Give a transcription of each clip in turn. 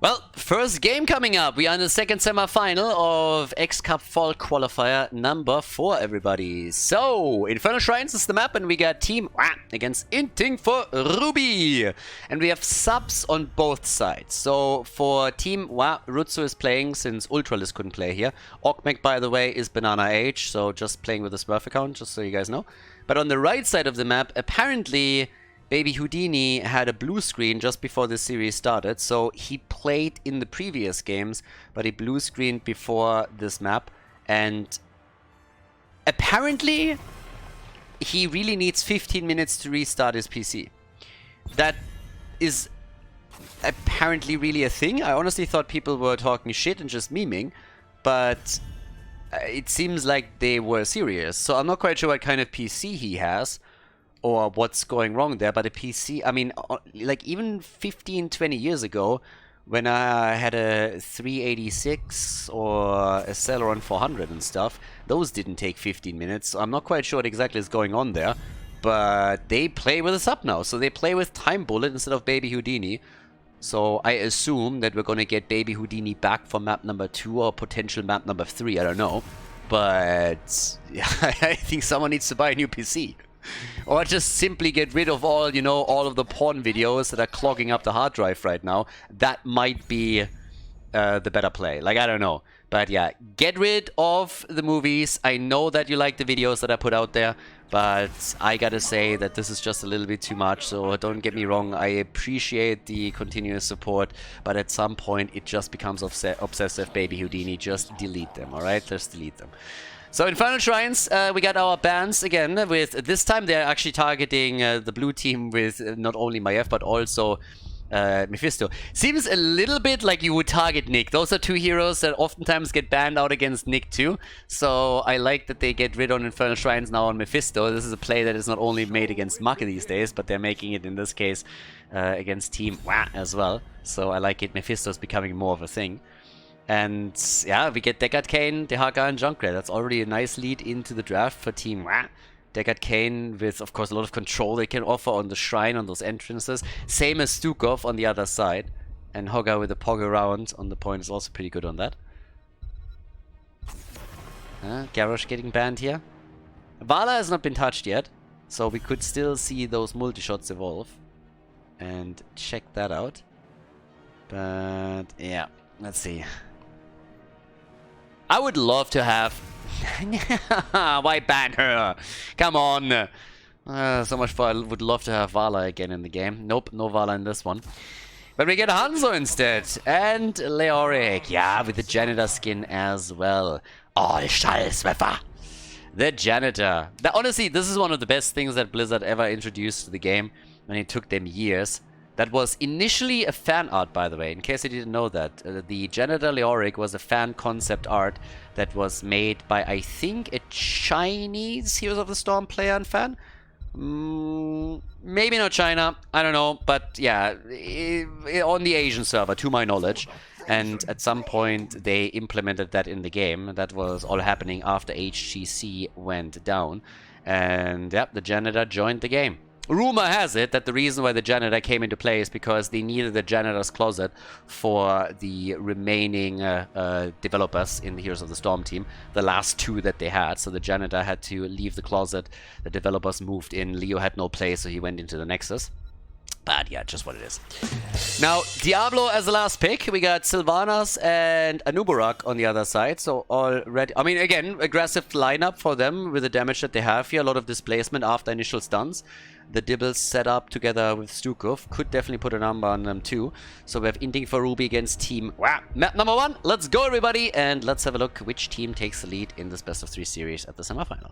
Well, first game coming up. We are in the second semi-final of X-Cup Fall Qualifier number 4, everybody. So, Infernal Shrines is the map, and we got Team WAH against Inting for Ruby. And we have subs on both sides. So, for Team WAH, Rutsu is playing since Ultralis couldn't play here. Okmek, by the way, is Banana H, so just playing with a Smurf account, just so you guys know. But on the right side of the map, apparently Baby Houdini had a blue screen just before the series started, so he played in the previous games, but he blue screened before this map, and apparently he really needs 15 minutes to restart his PC. That is apparently really a thing. I honestly thought people were talking shit and just memeing, but it seems like they were serious, so I'm not quite sure what kind of PC he has or what's going wrong there, but a PC, I mean, like even 15, 20 years ago, when I had a 386 or a Celeron 400 and stuff, those didn't take 15 minutes, so I'm not quite sure what exactly is going on there, but they play with a sub now, so they play with Time Bullet instead of Baby Houdini, so I assume that we're gonna get Baby Houdini back for map number 2 or potential map number 3, I don't know, but yeah, I think someone needs to buy a new PC. Or just simply get rid of all, you know, all of the porn videos that are clogging up the hard drive right now. That might be the better play. Like, I don't know. But yeah, get rid of the movies. I know that you like the videos that I put out there, but I gotta say that this is just a little bit too much. So don't get me wrong, I appreciate the continuous support, but at some point it just becomes obsessive. Baby Houdini, just delete them, alright? Just delete them. So Infernal Shrines, we got our bans again with, this time they're actually targeting the blue team with not only Maiev but also Mephisto. Seems a little bit like you would target Nick. Those are two heroes that oftentimes get banned out against Nick too. So I like that they get rid on Infernal Shrines now on Mephisto. This is a play that is not only made against Maka these days, but they're making it in this case against Team WAH as well. So I like it. Mephisto is becoming more of a thing. And yeah, we get Deckard Cain, Dehaka, and Junkrat. That's already a nice lead into the draft for Team WAH. Deckard Cain with, of course, a lot of control they can offer on the shrine, on those entrances. Same as Stukov on the other side. And Hogga with a Pog around on the point is also pretty good on that. Garrosh getting banned here. Vala has not been touched yet, so we could still see those multi-shots evolve. And check that out. But yeah, let's see. I would love to have... Why ban her? Come on. So much for I would love to have Vala again in the game. Nope, no Vala in this one. But we get Hanzo instead. And Leoric. Yeah, with the janitor skin as well. Oh, Schallsweffer. The janitor. Honestly, this is one of the best things that Blizzard ever introduced to the game. And it took them years. That was initially a fan art, by the way, in case you didn't know that. The Janitor Leoric was a fan concept art that was made by, I think, a Chinese Heroes of the Storm player and fan? Maybe not China, I don't know, but yeah, on the Asian server, to my knowledge. And at some point, they implemented that in the game. That was all happening after HGC went down. And yeah, the Janitor joined the game. Rumor has it that the reason why the janitor came into play is because they needed the janitor's closet for the remaining developers in the Heroes of the Storm team, the last two that they had. So the janitor had to leave the closet, the developers moved in, Leo had no place, so he went into the Nexus. But yeah, just what it is. Now, Diablo as the last pick. We got Sylvanas and Anubarak on the other side. So already, I mean, again, aggressive lineup for them with the damage that they have here. A lot of displacement after initial stuns. The Dibbles set up together with Stukov could definitely put a number on them too. So we have Inting for Ruby against Team WAH. Map number 1. Let's go, everybody. And let's have a look which team takes the lead in this best of 3 series at the semifinal.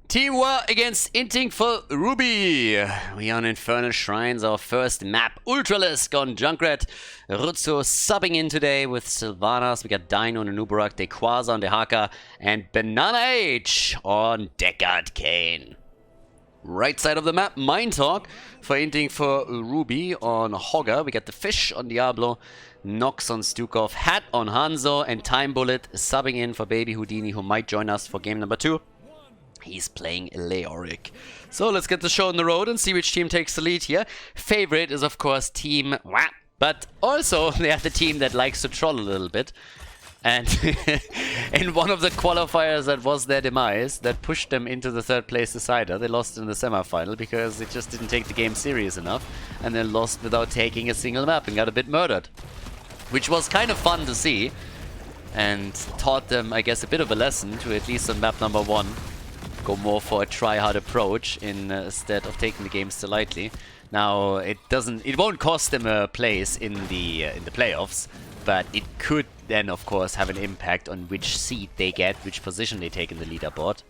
Team WAH against Inting for Ruby. We are on Infernal Shrines, our first map. Ultralisk on Junkrat. Rutsu subbing in today with Sylvanas. We got Dino on Anubarak, Dequaza on Dehaka, and Banana H on Deckard Cain. Right side of the map, Mind Talk for Inting for Ruby on Hogga. We got the Fish on Diablo, Nox on Stukov, Hat on Hanzo, and Time Bullet subbing in for Baby Houdini, who might join us for game number 2. He's playing Leoric. So let's get the show on the road and see which team takes the lead here. Favorite is, of course, Team WAH. But also, they are the team that likes to troll a little bit. And in one of the qualifiers that was their demise, that pushed them into the third place decider, they lost in the semi-final because they just didn't take the game serious enough. And they lost without taking a single map and got a bit murdered. Which was kind of fun to see. And taught them, I guess, a bit of a lesson to, at least on map number 1, go more for a try-hard approach instead of taking the games too lightly. Now, it won't cost them a place in the playoffs, but it could then, of course, have an impact on which seed they get, which position they take in the leaderboard.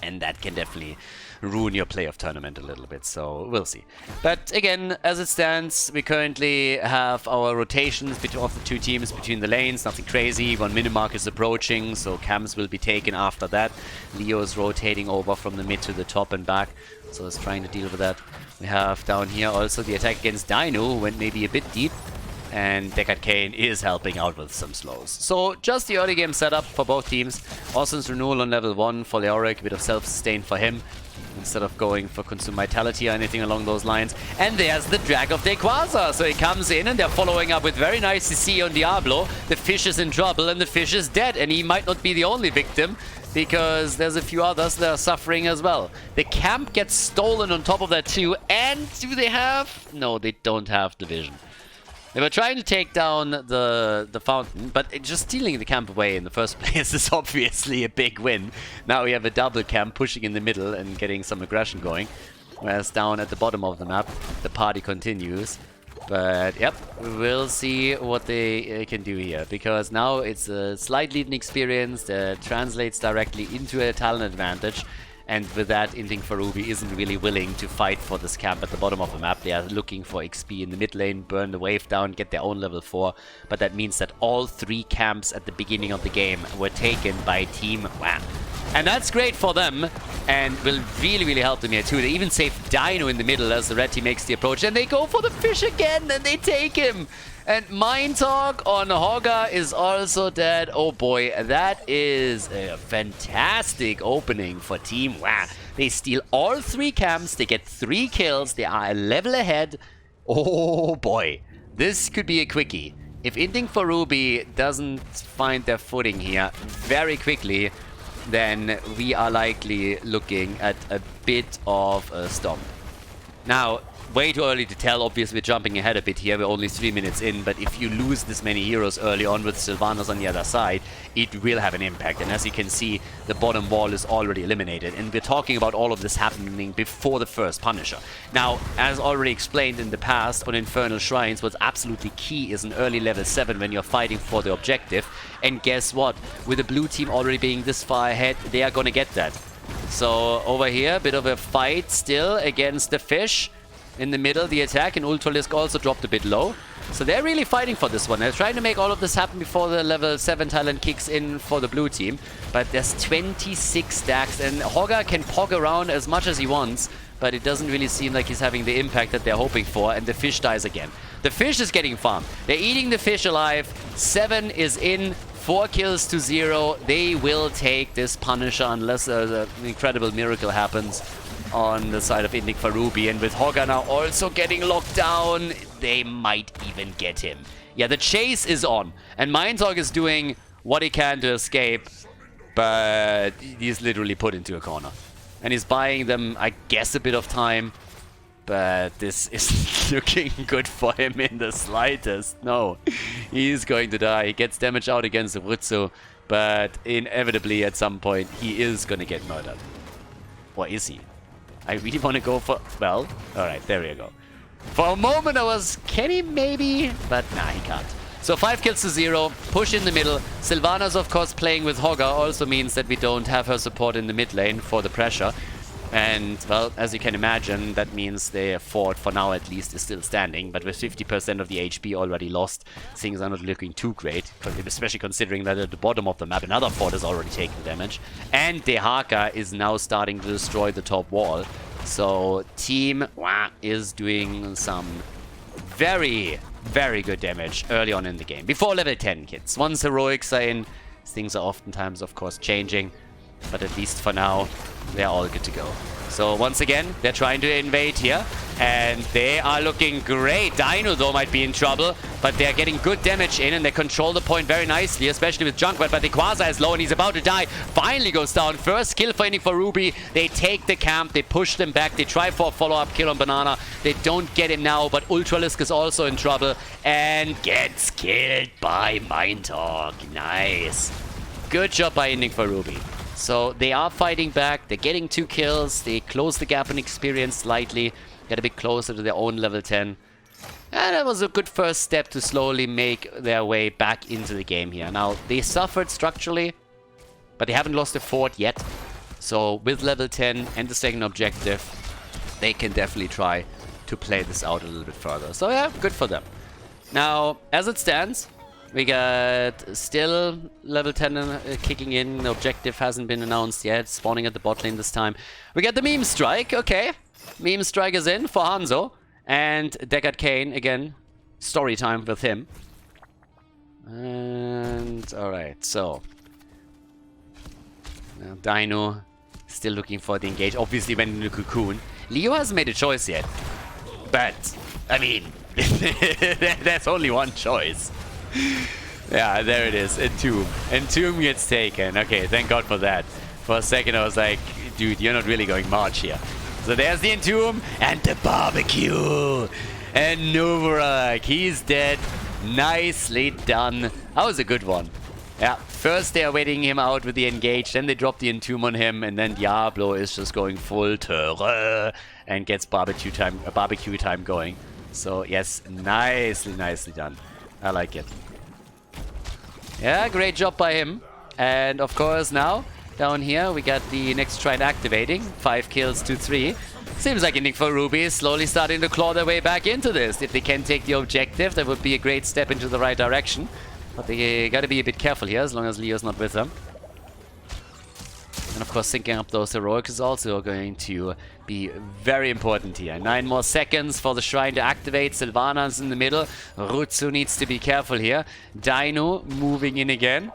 And that can definitely ruin your playoff tournament a little bit, so we'll see. But again, as it stands, we currently have our rotations of the two teams between the lanes, nothing crazy. 1 minute mark is approaching, so camps will be taken after that. Leo is rotating over from the mid to the top and back, so it's trying to deal with that. We have down here also the attack against Dino, who went maybe a bit deep. And Deckard Kane is helping out with some slows. So just the early game setup for both teams. Austin's renewal on level 1 for Leoric, a bit of self-sustain for him, instead of going for Consume Vitality or anything along those lines. And there's the Drag of Dequaza. So he comes in and they're following up with very nice CC on Diablo. The fish is in trouble and the fish is dead. And he might not be the only victim, because there's a few others that are suffering as well. The camp gets stolen on top of that too. And do they have? No, they don't have the vision. They were trying to take down the fountain, but just stealing the camp away in the first place is obviously a big win. Now we have a double camp pushing in the middle and getting some aggression going. Whereas down at the bottom of the map, the party continues. But yep, we'll see what they can do here. Because now it's a slight leading experience that translates directly into a talent advantage. And with that, Inting Farubi isn't really willing to fight for this camp at the bottom of the map. They are looking for XP in the mid lane, burn the wave down, get their own level 4. But that means that all 3 camps at the beginning of the game were taken by Team WAH. And that's great for them, and will really, really help them here too. They even save Dino in the middle as the red team makes the approach. And they go for the fish again, and they take him. And Mind Talk on Hogga is also dead. Oh boy, that is a fantastic opening for Team WAH. They steal all 3 camps, they get 3 kills, they are a level ahead. Oh boy, this could be a quickie. If Inting Farubi doesn't find their footing here very quickly, then we are likely looking at a bit of a stomp. Now, way too early to tell. Obviously, we're jumping ahead a bit here. We're only 3 minutes in, but if you lose this many heroes early on with Sylvanas on the other side, it will have an impact. And as you can see, the bottom wall is already eliminated. And we're talking about all of this happening before the first Punisher. Now, as already explained in the past on Infernal Shrines, what's absolutely key is an early level 7 when you're fighting for the objective. And guess what? With the blue team already being this far ahead, they are gonna get that. So over here, a bit of a fight still against the fish. In the middle, the attack, and Ultralisk also dropped a bit low. So they're really fighting for this one. They're trying to make all of this happen before the level 7 talent kicks in for the blue team. But there's 26 stacks, and Hogga can pog around as much as he wants, but it doesn't really seem like he's having the impact that they're hoping for, and the fish dies again. The fish is getting farmed. They're eating the fish alive. 7 is in. 4 kills to 0. They will take this Punisher unless an incredible miracle happens on the side of Inting Farubi. And with Hogga now also getting locked down, they might even get him. Yeah, the chase is on. And Mindtalk is doing what he can to escape, but he's literally put into a corner. And he's buying them, I guess, a bit of time. But this isn't looking good for him in the slightest. No, he's going to die. He gets damage out against the Wutsu, but inevitably at some point he is going to get murdered. Or is he? I really want to go for... Well, alright, there we go. For a moment I was... Can he maybe? But nah, he can't. So 5 kills to 0, push in the middle. Sylvanas, of course, playing with Hogga also means that we don't have her support in the mid lane for the pressure. And, well, as you can imagine, that means their fort, for now at least, is still standing. But with 50% of the HP already lost, things are not looking too great. Especially considering that at the bottom of the map, another fort is already taking damage. And Dehaka is now starting to destroy the top wall. So, Team WAH is doing some very, very good damage early on in the game. Before level 10 hits. Once heroics are in, things are oftentimes, of course, changing. But at least for now, they're all good to go. So once again, they're trying to invade here. And they are looking great. Dino, though, might be in trouble. But they're getting good damage in, and they control the point very nicely, especially with Junkrat. But the Quasar is low, and he's about to die. Finally goes down. First kill for Inting for Ruby. They take the camp. They push them back. They try for a follow-up kill on Banana. They don't get him now, but Ultralisk is also in trouble. And gets killed by Mindtalk. Nice. Good job by Inting for Ruby. So they are fighting back. They're getting 2 kills. They close the gap in experience slightly. Get a bit closer to their own level 10. And that was a good first step to slowly make their way back into the game here. Now, they suffered structurally, but they haven't lost a fort yet. So with level 10 and the second objective, they can definitely try to play this out a little bit further. So yeah, good for them. Now, as it stands, we got still level 10 kicking in. The objective hasn't been announced yet. Spawning at the bot lane this time. We got the meme strike. Okay. Meme strike is in for Hanzo. And Deckard Cain, again, story time with him. And alright, so. Now Dino still looking for the engage. Obviously went into the cocoon. Leo hasn't made a choice yet. But, I mean, there's only one choice. Yeah, there it is. Entomb. Entomb gets taken. Okay, thank God for that. For a second I was like, dude, you're not really going March here. So there's the Entomb and the barbecue. And Novarak, he's dead. Nicely done. That was a good one. Yeah, first they are waiting him out with the engage, then they drop the Entomb on him, and then Diablo is just going full terror and gets barbecue time going. So yes, nicely done. I like it. Yeah, great job by him. And of course now, down here, we got the next shrine activating. 5 kills to 3. Seems like Inting for Ruby is slowly starting to claw their way back into this. If they can take the objective, that would be a great step into the right direction. But they gotta be a bit careful here, as long as Leo's not with them. And of course, syncing up those heroics is also going to be very important here. 9 more seconds for the shrine to activate. Sylvana's in the middle. Rutsu needs to be careful here. Dino moving in again.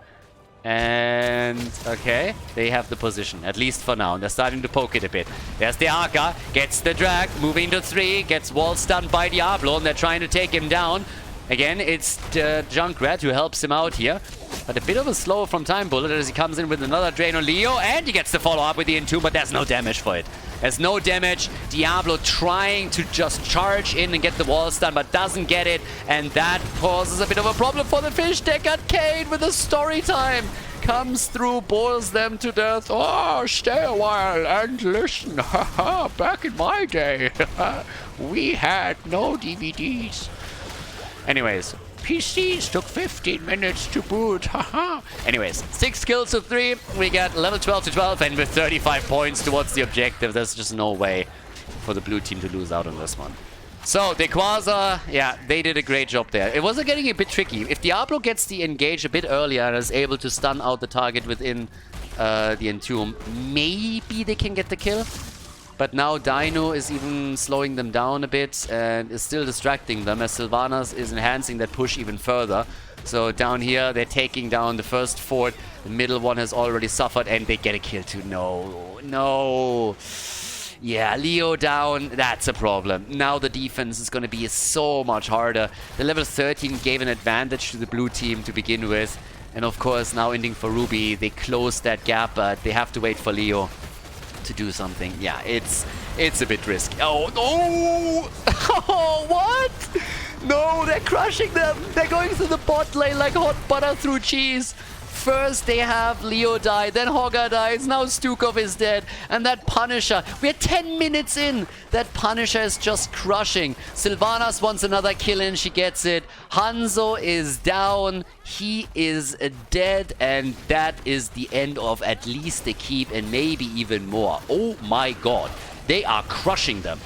And, okay, they have the position, at least for now. They're starting to poke it a bit. There's the Arca, gets the drag, moving to 3, gets wall stunned by Diablo, and they're trying to take him down. Again, it's Junkrat who helps him out here. But a bit of a slow from Time Bullet as he comes in with another drain on Leo, and he gets the follow-up with the Entomb, but there's no damage for it. There's no damage. Diablo trying to just charge in and get the wall stun, but doesn't get it, and that causes a bit of a problem for the fish. Deckard Cain with the story time comes through, boils them to death. Oh, stay a while and listen. Haha, back in my day, we had no DVDs. Anyways, PCs took 15 minutes to boot, haha. Anyways, 6 kills to 3. We got level 12 to 12, and with 35 points towards the objective, there's just no way for the blue team to lose out on this one. So, the Quasar, yeah, they did a great job there. It was getting a bit tricky. If Diablo gets the engage a bit earlier and is able to stun out the target within the Entomb, maybe they can get the kill. But now Dino is even slowing them down a bit and is still distracting them as Sylvanas is enhancing that push even further. So down here, they're taking down the first fort. The middle one has already suffered and they get a kill too. No. Yeah, Leo down. That's a problem. Now the defense is going to be so much harder. The level 13 gave an advantage to the blue team to begin with. And of course, now Inting for Ruby, they closed that gap, but they have to wait for Leo to do something. Yeah, it's a bit risky. Oh, no! Oh, what? No, they're crushing them. They're going through the bot lane like hot butter through cheese. First they have Leo die, then Hogger dies, now Stukov is dead, and that Punisher, we're 10 minutes in, that Punisher is just crushing. Sylvanas wants another kill in, she gets it. Hanzo is down, he is dead, and that is the end of at least the keep and maybe even more. Oh my god, they are crushing them.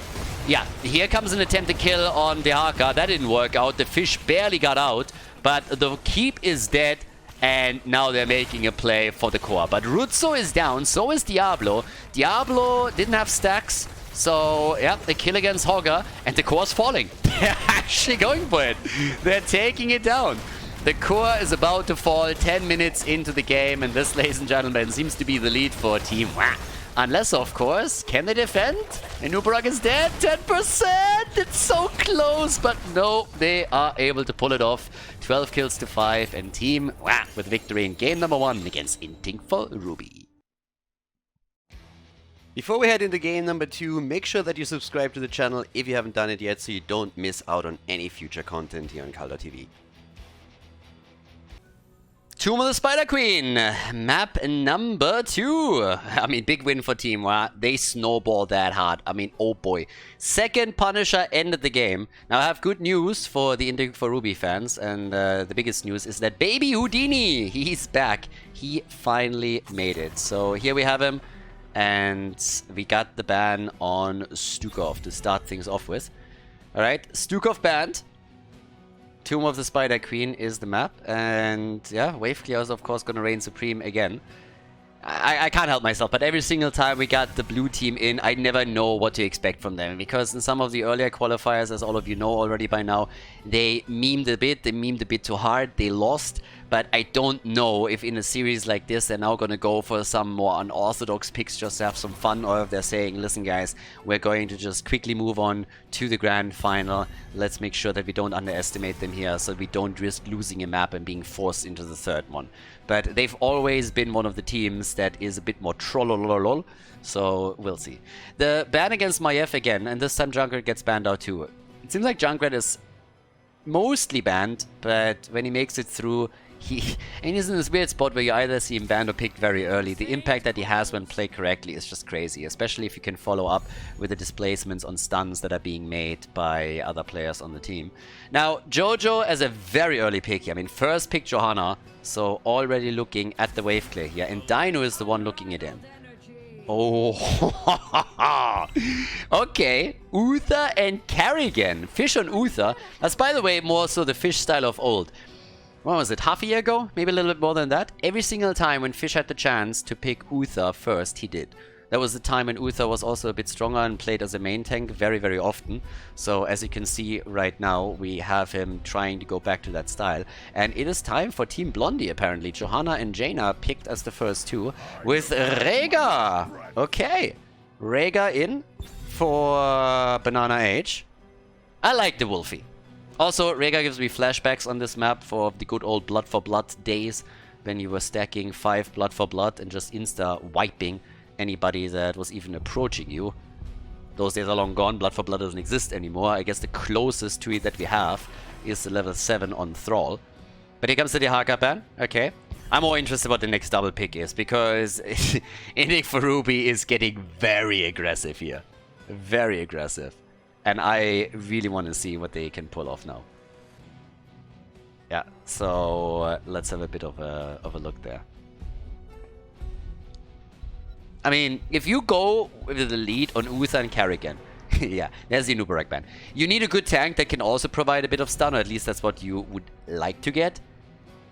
Yeah, here comes an attempted kill on Dehaka, that didn't work out, the fish barely got out, but the keep is dead. And now they're making a play for the core. But Rutsu is down, so is Diablo. Diablo didn't have stacks, so yeah, the kill against Hogger, and the core's falling. They're actually going for it. They're taking it down. The core is about to fall 10 minutes into the game, and this, ladies and gentlemen, seems to be the lead for Team WAH. Unless, of course, can they defend? And Nubarak is dead, 10%! It's so close, but no, they are able to pull it off. 12 kills to 5, and Team WAH with victory in game number 1 against Inting for Ruby. Before we head into game number 2, make sure that you subscribe to the channel if you haven't done it yet, so you don't miss out on any future content here on Khaldor TV. Tomb of the Spider Queen, map number 2. I mean, big win for Team WAH. They snowballed that hard. I mean, oh boy. Second Punisher ended the game. Now, I have good news for the Inting for Ruby fans, and the biggest news is that baby Houdini, he's back. He finally made it. So here we have him, and we got the ban on Stukov to start things off with. Alright, Stukov banned. Tomb of the Spider Queen is the map, and yeah, Wave Clear is of course gonna reign supreme again. I can't help myself, but every single time we got the blue team in, I never know what to expect from them, because in some of the earlier qualifiers, as all of you know already by now, they memed a bit too hard, they lost, but I don't know if in a series like this they're now gonna go for some more unorthodox picks just to have some fun, or if they're saying, listen guys, we're going to just quickly move on to the grand final, let's make sure that we don't underestimate them here, so we don't risk losing a map and being forced into the third one. But they've always been one of the teams that is a bit more trollololol, so we'll see. The ban against Maiev again, and this time Junkrat gets banned out too. It seems like Junkrat is mostly banned, but when he makes it through, he's in this weird spot where you either see him banned or picked very early. The impact that he has when played correctly is just crazy, especially if you can follow up with the displacements on stuns that are being made by other players on the team. Now, Jojo as a very early pick here. I mean, first pick Johanna, so already looking at the wave clear here, and Dino is the one looking it in. Oh, okay, Uther and Carrigan. Fish on Uther. That's, by the way, more so the Fish style of old. What was it, half a year ago? Maybe a little bit more than that? Every single time when Fish had the chance to pick Uther first, he did. That was the time when Uther was also a bit stronger and played as a main tank very, very often. So as you can see right now, we have him trying to go back to that style. And it is time for Team Blondie, apparently. Johanna and Jaina picked as the first two with Rega. Okay, Rega in for Banana Age. I like the Wolfie. Also, Rega gives me flashbacks on this map for the good old Blood for Blood days, when you were stacking 5 Blood for Blood and just insta-wiping anybody that was even approaching you. Those days are long gone, Blood for Blood doesn't exist anymore. I guess the closest to it that we have is the level 7 on Thrall. But here comes the Dehaka ban. Okay. I'm more interested what the next double pick is, because Inting for Ruby is getting very aggressive here. Very aggressive. And I really want to see what they can pull off now. Yeah, so let's have a bit of a look there. I mean, if you go with the lead on Uther and Carrigan, yeah, there's the Nubarak ban. You need a good tank that can also provide a bit of stun, or at least that's what you would like to get.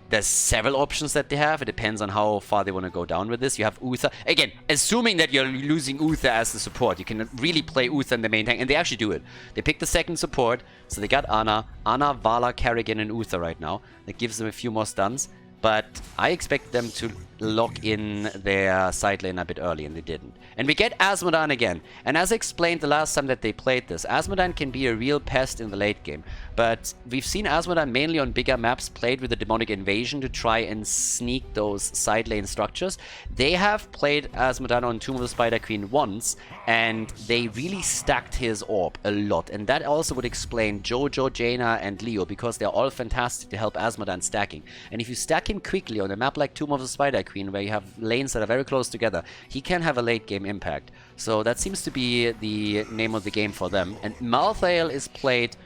There's several options that they have. It depends on how far they want to go down with this. You have Uther. Again, assuming that you're losing Uther as the support, you can really play Uther in the main tank. And they actually do it. They pick the second support. So they got Ana, Vala, Carrigan, and Uther right now. That gives them a few more stuns. But I expect them to lock in their side lane a bit early, and they didn't. And we get Azmodan again. And as I explained the last time that they played this, Azmodan can be a real pest in the late game. But we've seen Azmodan mainly on bigger maps played with the Demonic Invasion to try and sneak those side lane structures. They have played Azmodan on Tomb of the Spider Queen once, and they really stacked his orb a lot. And that also would explain Jojo, Jaina, and Leo, because they're all fantastic to help Azmodan stacking. And if you stack him quickly on a map like Tomb of the Spider Queen, where you have lanes that are very close together, he can have a late game impact. So that seems to be the name of the game for them. And Malthael is played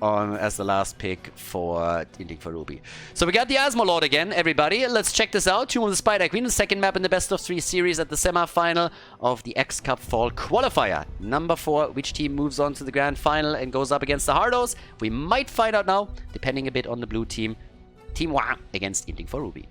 on as the last pick for Inting for Ruby. So we got the Asmolord again, everybody. Let's check this out. Tomb of the Spider Queen, the second map in the best of 3 series at the semi-final of the X Cup Fall Qualifier. Number 4, which team moves on to the grand final and goes up against the Hardos? We might find out now, depending a bit on the blue team. Team WAH against Inting for Ruby.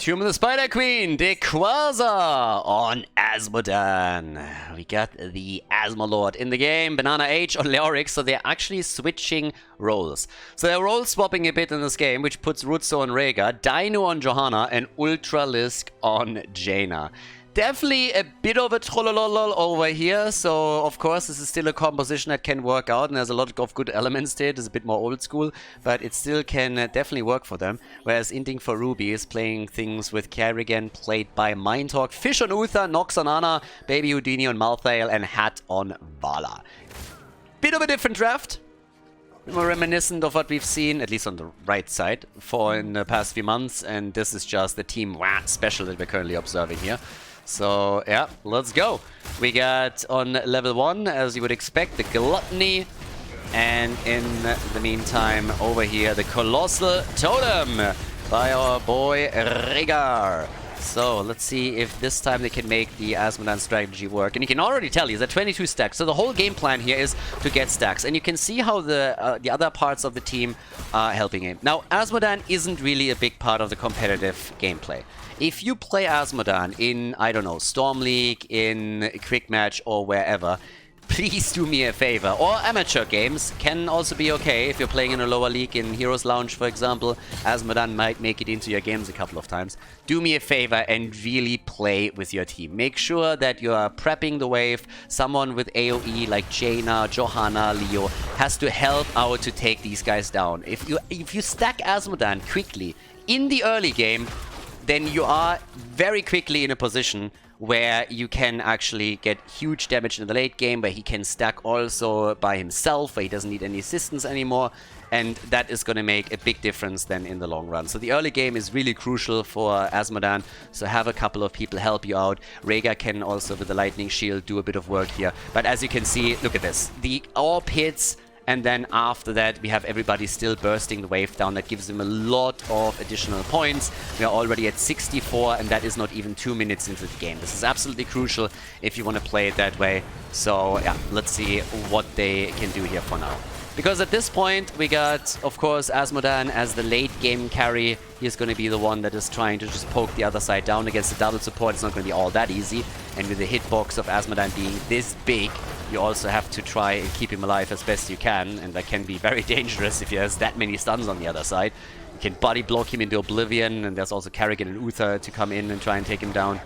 Tomb of the Spider Queen, Dequaza on Asmodan. We got the Asmolord in the game, Banana H on Leorix, so they're actually switching roles. So they're role swapping a bit in this game, which puts Rutzo on Rhaegar, Dino on Johanna, and Ultralisk on Jaina. Definitely a bit of a trollolol over here, so of course this is still a composition that can work out and there's a lot of good elements to it. It's a bit more old school, but it still can definitely work for them. Whereas Inting for Ruby is playing things with Kerrigan, played by Mindtalk, Fish on Uther, Nox on Ana, Baby Houdini on Malthael, and Hat on Vala. Bit of a different draft. More reminiscent of what we've seen, at least on the right side, for in the past few months, and this is just the Team WAH special that we're currently observing here. So, yeah, let's go. We got on level 1, as you would expect, the Gluttony. And in the meantime, over here, the Colossal Totem by our boy Rhaegar. So, let's see if this time they can make the Asmodan strategy work. And you can already tell he's at 22 stacks. So the whole game plan here is to get stacks. And you can see how the other parts of the team are helping him. Now, Asmodan isn't really a big part of the competitive gameplay. If you play Asmodan in, I don't know, Storm League, in Quick Match or wherever, please do me a favor. Or amateur games can also be okay. If you're playing in a lower league in Heroes Lounge, for example, Asmodan might make it into your games a couple of times. Do me a favor and really play with your team. Make sure that you are prepping the wave. Someone with AoE like Jaina, Johanna, Leo has to help out to take these guys down. If you stack Asmodan quickly in the early game, then you are very quickly in a position where you can actually get huge damage in the late game, where he can stack also by himself, where he doesn't need any assistance anymore, and that is going to make a big difference then in the long run. So the early game is really crucial for Asmodan, so have a couple of people help you out. Rhaegar can also, with the Lightning Shield, do a bit of work here. But as you can see, look at this. The AWP hits, and then after that, we have everybody still bursting the wave down. That gives him a lot of additional points. We are already at 64, and that is not even 2 minutes into the game. This is absolutely crucial if you want to play it that way. So, yeah, let's see what they can do here for now. Because at this point, we got, of course, Asmodan as the late game carry. He's going to be the one that is trying to just poke the other side down against the double support. It's not going to be all that easy. And with the hitbox of Asmodan being this big, you also have to try and keep him alive as best you can. And that can be very dangerous if he has that many stuns on the other side. You can body block him into oblivion. And there's also Kerrigan and Uther to come in and try and take him down.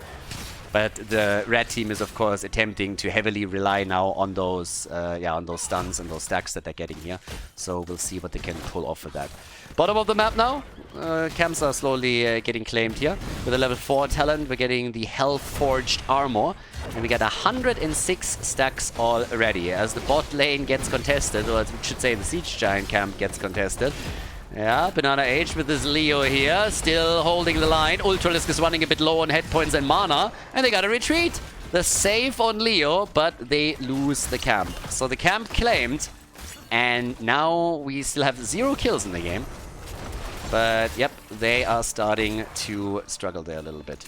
But the red team is, of course, attempting to heavily rely now on those stuns and those stacks that they're getting here. So we'll see what they can pull off with that. Bottom of the map now. Camps are slowly getting claimed here. With a level 4 talent, we're getting the Hell-Forged Armor. And we got 106 stacks already. As the bot lane gets contested, or I should say the Siege Giant camp gets contested. Yeah, Banana H with his Leo here, still holding the line. Ultralisk is running a bit low on head points and mana, and they gotta retreat. The save on Leo, but they lose the camp. So the camp claimed, and now we still have 0 kills in the game. But yep, they are starting to struggle there a little bit.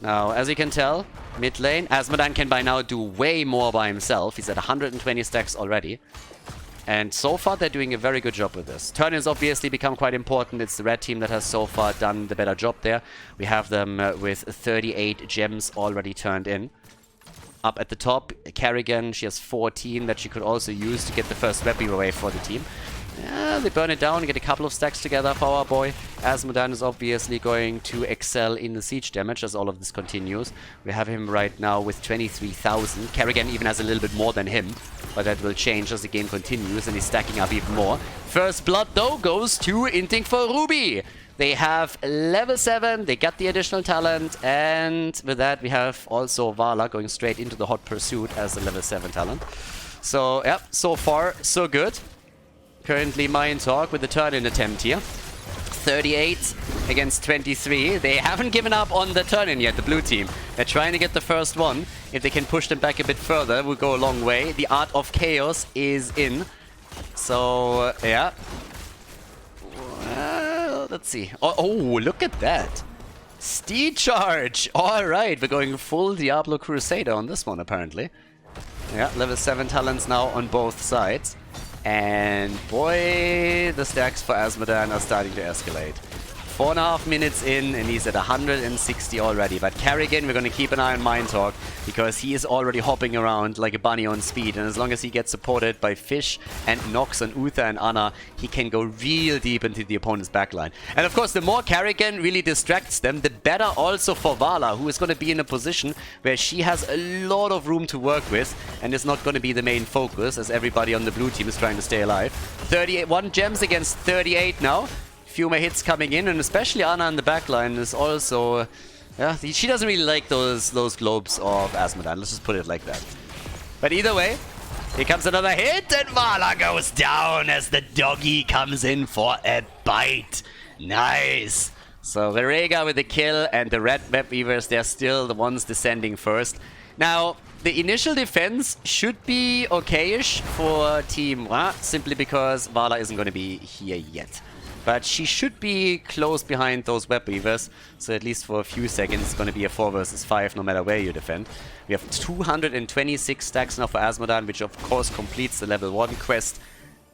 Now, as you can tell, mid lane, Asmodan can by now do way more by himself. He's at 120 stacks already. And so far, they're doing a very good job with this. Turn-ins obviously become quite important. It's the red team that has so far done the better job there. We have them with 38 gems already turned in. Up at the top, Kerrigan, she has 14 that she could also use to get the first weapon away for the team. Yeah, they burn it down, get a couple of stacks together for our boy. Asmodan is obviously going to excel in the siege damage as all of this continues. We have him right now with 23,000. Kerrigan even has a little bit more than him, but that will change as the game continues and he's stacking up even more. First blood, though, goes to Inting for Ruby. They have level 7, they got the additional talent, and with that we have also Vala going straight into the hot pursuit as a level 7 talent. So, yeah, so far, so good. Currently Mindtalk with the turn-in attempt here. 38 against 23. They haven't given up on the turn-in yet, the blue team. They're trying to get the first one. If they can push them back a bit further, we'll go a long way. The Art of Chaos is in. So, yeah. Well, let's see. Oh, look at that. Steed charge. Alright, we're going full Diablo Crusader on this one, apparently. Yeah, level 7 talents now on both sides. And boy, the stacks for Asmodan are starting to escalate. 4.5 minutes in, and he's at 160 already. But Carrigan, we're going to keep an eye on Mind Talk, because he is already hopping around like a bunny on speed. And as long as he gets supported by Fish and Nox and Uther and Anna, he can go real deep into the opponent's backline. And of course, the more Carrigan really distracts them, the better also for Vala, who is going to be in a position where she has a lot of room to work with and is not going to be the main focus, as everybody on the blue team is trying to stay alive. 31 gems against 38 now. Few more hits coming in, and especially Anna in the backline is also... yeah, she doesn't really like those globes of Asmodan, let's just put it like that. But either way, here comes another hit, and Vala goes down as the doggy comes in for a bite. Nice! So Verega with the kill, and the red web weavers, they're still the ones descending first. Now, the initial defense should be okay-ish for Team WAH, simply because Vala isn't going to be here yet. But she should be close behind those web weavers, so at least for a few seconds it's going to be a 4 versus 5 no matter where you defend. We have 226 stacks now for Asmodan, which of course completes the level 1 quest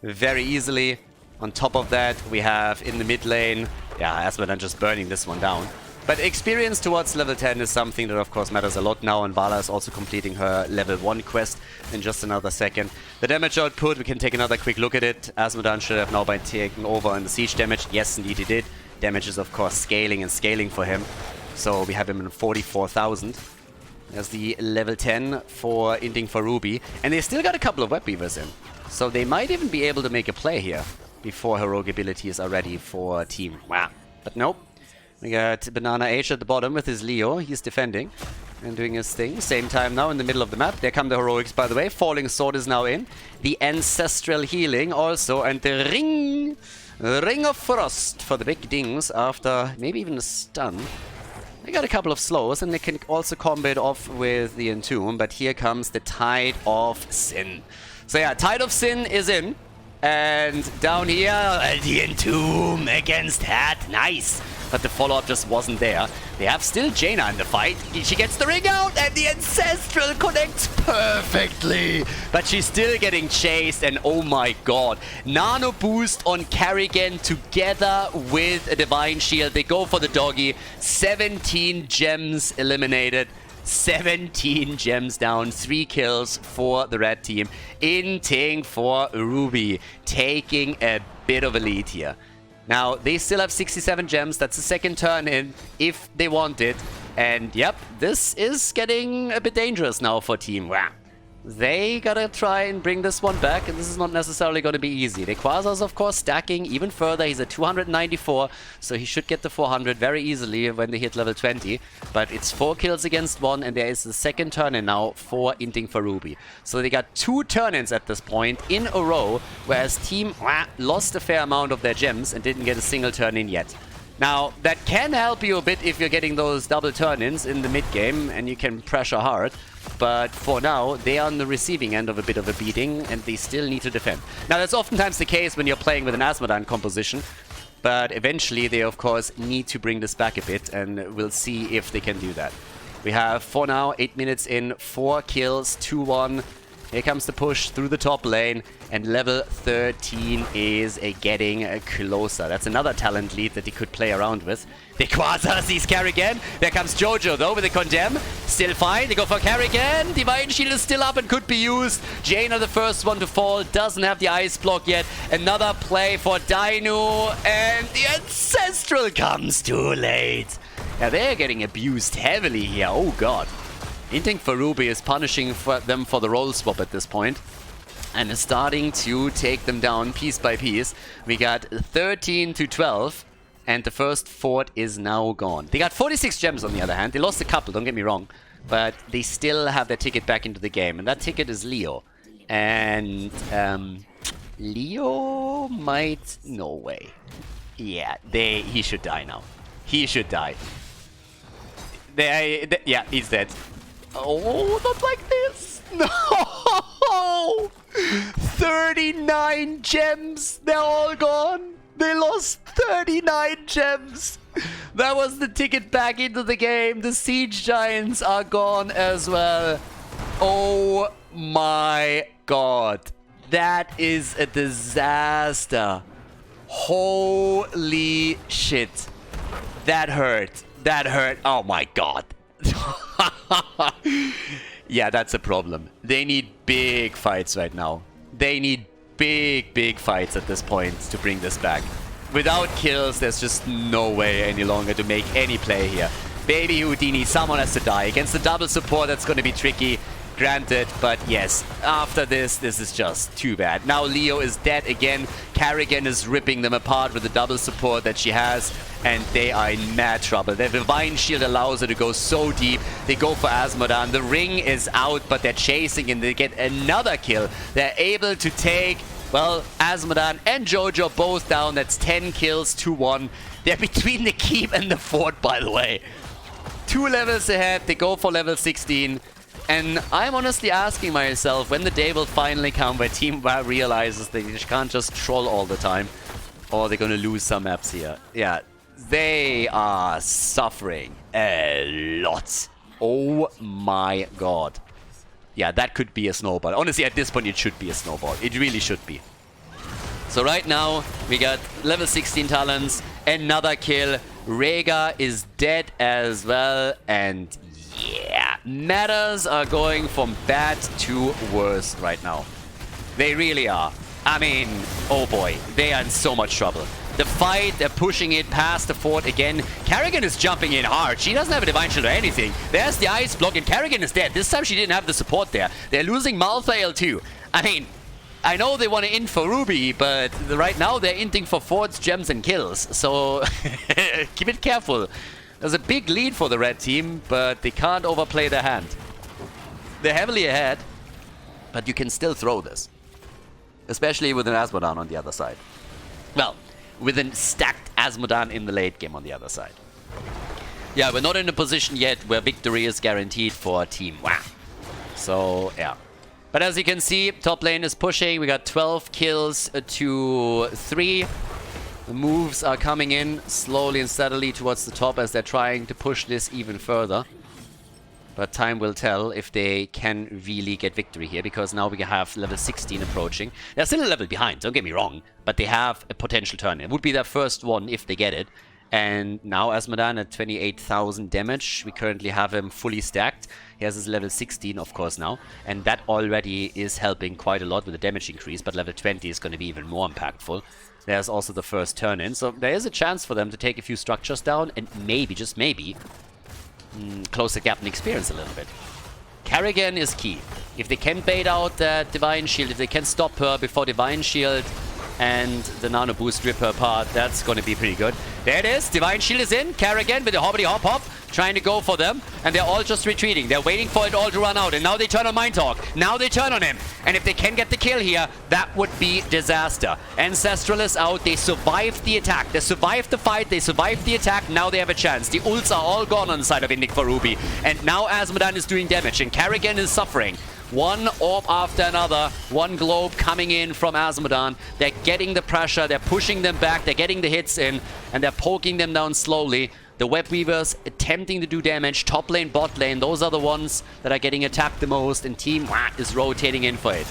very easily. On top of that, we have in the mid lane, yeah, Asmodan just burning this one down. But experience towards level 10 is something that of course matters a lot now, and Vala is also completing her level 1 quest in just another second. The damage output, we can take another quick look at it. Asmodan should have now been taken over on the siege damage. Yes, indeed he did. Damage is of course scaling and scaling for him. So we have him in 44,000. There's the level 10 for Inting for Ruby. And they still got a couple of web weavers in. So they might even be able to make a play here before heroic abilities are ready for Team WAH. But nope. We got Banana H at the bottom with his Leo. He's defending and doing his thing. Same time now in the middle of the map. There come the heroics, by the way. Falling Sword is now in. The Ancestral Healing also. And the Ring of Frost for the big dings after maybe even a stun. They got a couple of slows, and they can also combo it off with the Entomb. But here comes the Tide of Sin. So yeah, Tide of Sin is in. And down here, the Entomb against Hat. Nice. But the follow-up just wasn't there. They have still Jaina in the fight. She gets the ring out, and the Ancestral connects perfectly. But she's still getting chased, and oh my god. Nano boost on Carrigan together with a Divine Shield. They go for the doggy. 17 gems eliminated. 17 gems down, 3 kills for the red team. Inting for Ruby, taking a bit of a lead here. Now, they still have 67 gems. That's the second turn in, if they want it. And yep, this is getting a bit dangerous now for Team WAH. They gotta try and bring this one back, and this is not necessarily gonna be easy. Rayquaza's of course stacking even further. He's at 294, so he should get the 400 very easily when they hit level 20. But it's 4 kills against 1, and there is the second turn-in now for Inting for Ruby. So they got 2 turn-ins at this point in a row, whereas Team WAH lost a fair amount of their gems and didn't get a single turn-in yet. Now, that can help you a bit if you're getting those double turn-ins in the mid-game and you can pressure hard. But for now, they are on the receiving end of a bit of a beating, and they still need to defend. Now, that's oftentimes the case when you're playing with an Asmodan composition. But eventually, they of course need to bring this back a bit, and we'll see if they can do that. We have, for now, 8 minutes in, 4 kills, 2-1. Here comes the push through the top lane, and level 13 is getting closer. That's another talent lead that he could play around with. The Quasar sees Carrigan. There comes Jojo though with the Condemn. Still fine. They go for Carrigan. Divine Shield is still up and could be used. Jaina, the first one to fall, doesn't have the ice block yet. Another play for Dino, and the Ancestral comes too late. Yeah, they're getting abused heavily here. Oh god. Inting for Ruby is punishing them for the roll swap at this point, and is starting to take them down piece by piece. We got 13 to 12, and the first fort is now gone. They got 46 gems on the other hand. They lost a couple, don't get me wrong, but they still have their ticket back into the game, and that ticket is Leo. And Leo might... no way. Yeah, he should die now. He should die. Yeah, he's dead. Oh, not like this! No! 39 gems! They're all gone! They lost 39 gems! That was the ticket back into the game. The Siege Giants are gone as well. Oh my god. That is a disaster. Holy shit. That hurt. That hurt. Oh my god. Yeah, that's a problem. They need big fights right now. They need big fights at this point to bring this back. Without kills, there's just no way any longer to make any play here. Baby Houdini, someone has to die. Against the double support, that's going to be tricky. Granted, but yes, after this is just too bad. Now Leo is dead again. Carrigan is ripping them apart with the double support that she has, and they are in mad trouble. The Divine Shield allows her to go so deep. They go for Asmodan. The ring is out, but they're chasing and they get another kill. They're able to take, well, Asmodan and Jojo both down. That's 10 kills to 1. They're between the keep and the fort, by the way. 2 levels ahead. They go for level 16. And I'm honestly asking myself when the day will finally come where Team WAH realizes they can't just troll all the time, or they're gonna lose some maps here. Yeah, they are suffering a lot. Oh my god. Yeah, that could be a snowball. Honestly, at this point, it should be a snowball. It really should be. So right now, we got level 16 talents, another kill. Rhaegar is dead as well, and yeah, matters are going from bad to worse right now. They really are. I mean, oh boy, they are in so much trouble. The fight, they're pushing it past the fort again. Carrigan is jumping in hard. She doesn't have a Divine Shield or anything. There's the ice block, and Carrigan is dead. This time she didn't have the support there. They're losing Malthael too. I mean, I know they want to int for Ruby, but right now they're inting for forts, gems, and kills. So keep it careful. There's a big lead for the red team, but they can't overplay their hand. They're heavily ahead, but you can still throw this. Especially with an Asmodan on the other side. Well, with a stacked Asmodan in the late game on the other side. Yeah, we're not in a position yet where victory is guaranteed for Team WAH. So, yeah. But as you can see, top lane is pushing. We got 12 kills to 3. The moves are coming in slowly and steadily towards the top as they're trying to push this even further. But time will tell if they can really get victory here, because now we have level 16 approaching. They're still a level behind, don't get me wrong, but they have a potential turn. It would be their first one if they get it. And now Asmodan at 28,000 damage. We currently have him fully stacked. He has his level 16, of course, now. And that already is helping quite a lot with the damage increase, but level 20 is going to be even more impactful. There's also the first turn in, so there is a chance for them to take a few structures down and maybe, just maybe, close the gap in experience a little bit. Carrigan is key. If they can bait out that Divine Shield, if they can stop her before Divine Shield and the Nano Boost rip her apart, that's going to be pretty good. There it is. Divine Shield is in. Carrigan with the hoppity hop hop, trying to go for them. And they're all just retreating. They're waiting for it all to run out. And now they turn on Mind Talk. Now they turn on him. And if they can get the kill here, that would be disaster. Ancestral is out. They survived the attack. They survived the fight. They survived the attack. Now they have a chance. The ults are all gone on the side of Inting for Ruby. And now Asmodan is doing damage. And Carrigan is suffering. One orb after another, one globe coming in from Asmodan. They're getting the pressure, they're pushing them back, they're getting the hits in, and they're poking them down slowly. The Web Weavers attempting to do damage, top lane, bot lane, those are the ones that are getting attacked the most, and Team WAH is rotating in for it.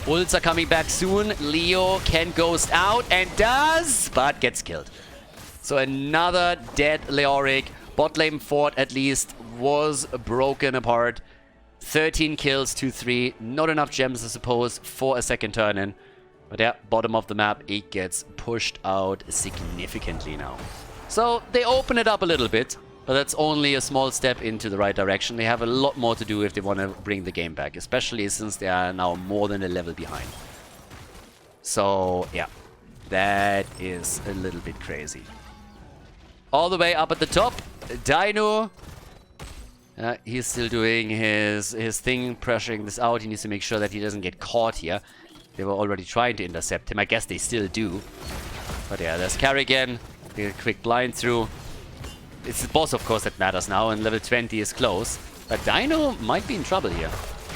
Ults are coming back soon. Leo can ghost out, and does, but gets killed. So another dead Leoric. Bot lane fort at least was broken apart. 13 kills to 3. Not enough gems, I suppose, for a second turn in. But yeah, bottom of the map, it gets pushed out significantly now. So they open it up a little bit, but that's only a small step into the right direction. They have a lot more to do if they want to bring the game back, especially since they are now more than a level behind. So yeah, that is a little bit crazy. All the way up at the top, Dino. He's still doing his thing, pressuring this out. He needs to make sure that he doesn't get caught here. They were already trying to intercept him. I guess they still do. But yeah, there's Carrigan. A quick blind through. It's the boss, of course, that matters now, and level 20 is close. But Dino might be in trouble here.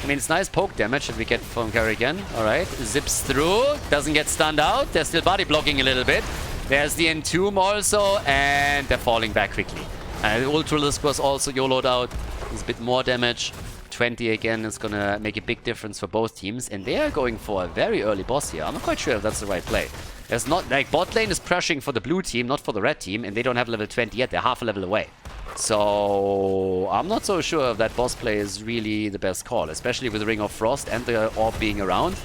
I mean, it's nice poke damage that we get from Carrigan. Alright, zips through. Doesn't get stunned out. They're still body blocking a little bit. There's the Entomb also, and they're falling back quickly. Ultralisk was also YOLO'd out. There's a bit more damage 20 again is gonna make a big difference for both teams, and they are going for a very early boss here. I'm not quite sure if that's the right play. There's not, like, bot lane is pressuring for the blue team, not for the red team, and they don't have level 20 yet. They're half a level away. So I'm not so sure if that boss play is really the best call, especially with the Ring of Frost and the orb being around.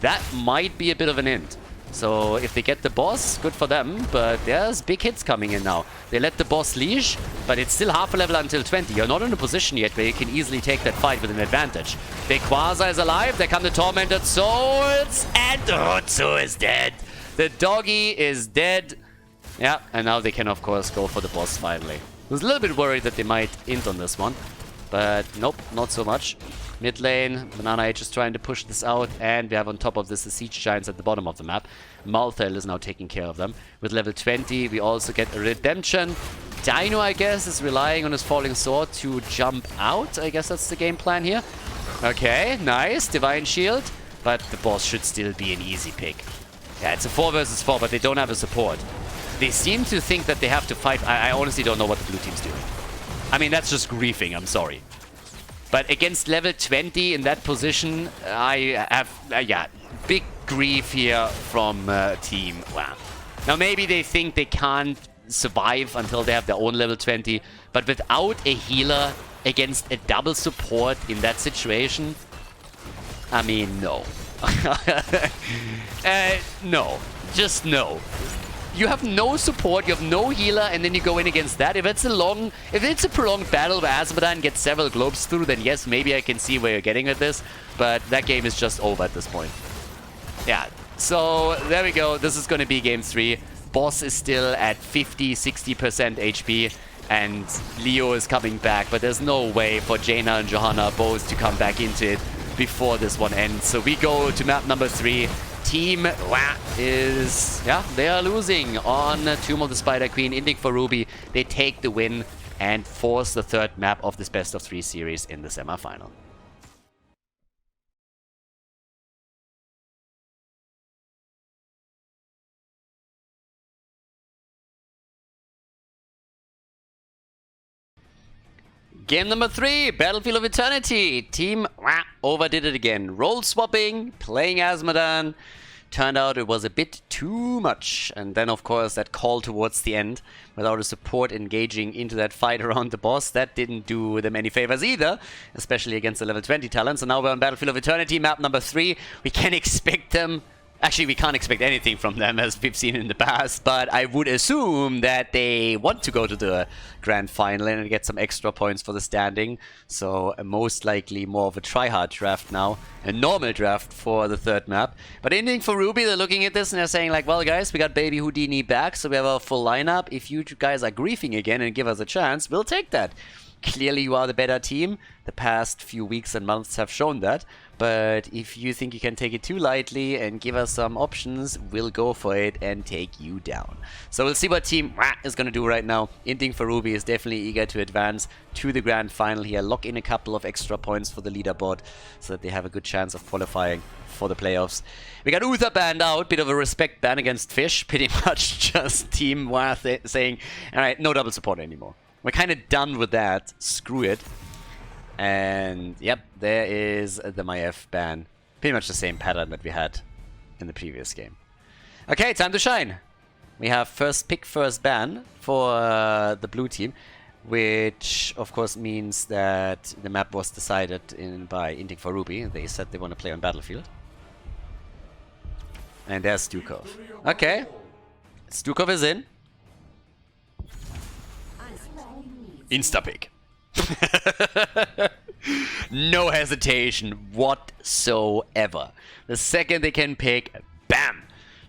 That might be a bit of an int. So if they get the boss, good for them, but there's big hits coming in now. They let the boss leash, but it's still half a level until 20. You're not in a position yet where you can easily take that fight with an advantage. Big Quasar is alive, there come the Tormented Souls, and Rutsu is dead. The doggy is dead. Yeah, and now they can of course go for the boss finally. I was a little bit worried that they might int on this one, but nope, not so much. Mid lane, Banana Age is trying to push this out, and we have on top of this the Siege Giants at the bottom of the map. Malthael is now taking care of them. With level 20, we also get a Redemption. Dino, I guess, is relying on his Falling Sword to jump out. I guess that's the game plan here. Okay, nice. Divine Shield. But the boss should still be an easy pick. Yeah, it's a 4 versus 4, but they don't have a support. They seem to think that they have to fight. I honestly don't know what the blue team's doing. I mean, that's just griefing, I'm sorry. But against level 20 in that position, I have, yeah, big grief here from Team WAH. Now, maybe they think they can't survive until they have their own level 20, but without a healer against a double support in that situation, I mean, no. No. Just no. You have no support, you have no healer, and then you go in against that. If it's a prolonged battle where Azmodan gets several globes through, then yes, maybe I can see where you're getting with this. But that game is just over at this point. Yeah, so there we go. This is going to be game 3. Boss is still at 50-60% HP, and Leo is coming back. But there's no way for Jaina and Johanna both to come back into it before this one ends. So we go to map number 3. Team WAH is, yeah, they are losing on Tomb of the Spider Queen. Inting for Ruby. They take the win and force the 3rd map of this best of 3 series in the semi-final. Game number 3, Battlefield of Eternity. Team WAH overdid it again. Role swapping, playing Azmodan. Turned out it was a bit too much. And then, of course, that call towards the end, without a support engaging into that fight around the boss, that didn't do them any favors either, especially against the level 20 talents. So now we're on Battlefield of Eternity, map number 3. We can expect them... Actually, we can't expect anything from them, as we've seen in the past, but I would assume that they want to go to the grand final and get some extra points for the standing. So most likely more of a try-hard draft now, a normal draft for the 3rd map. But Inting for Ruby, they're looking at this and they're saying like, well guys, we got Baby Houdini back, so we have a full lineup. If you guys are griefing again and give us a chance, we'll take that. Clearly you are the better team. The past few weeks and months have shown that. But if you think you can take it too lightly and give us some options, we'll go for it and take you down. So we'll see what Team WAH is going to do right now. Inting for Ruby is definitely eager to advance to the grand final here. Lock in a couple of extra points for the leaderboard so that they have a good chance of qualifying for the playoffs. We got Uther banned out. Bit of a respect ban against Fish. Pretty much just Team WAH saying, alright, no double support anymore. We're kind of done with that. Screw it. And yep, there is the MyF ban. Pretty much the same pattern that we had in the previous game. Okay, time to shine. We have first pick, first ban for the blue team, which of course means that the map was decided by Inting for Ruby. They said they want to play on Battlefield. And there's Stukov. Okay, Stukov is in. Insta-pick. No hesitation whatsoever. The second they can pick, bam!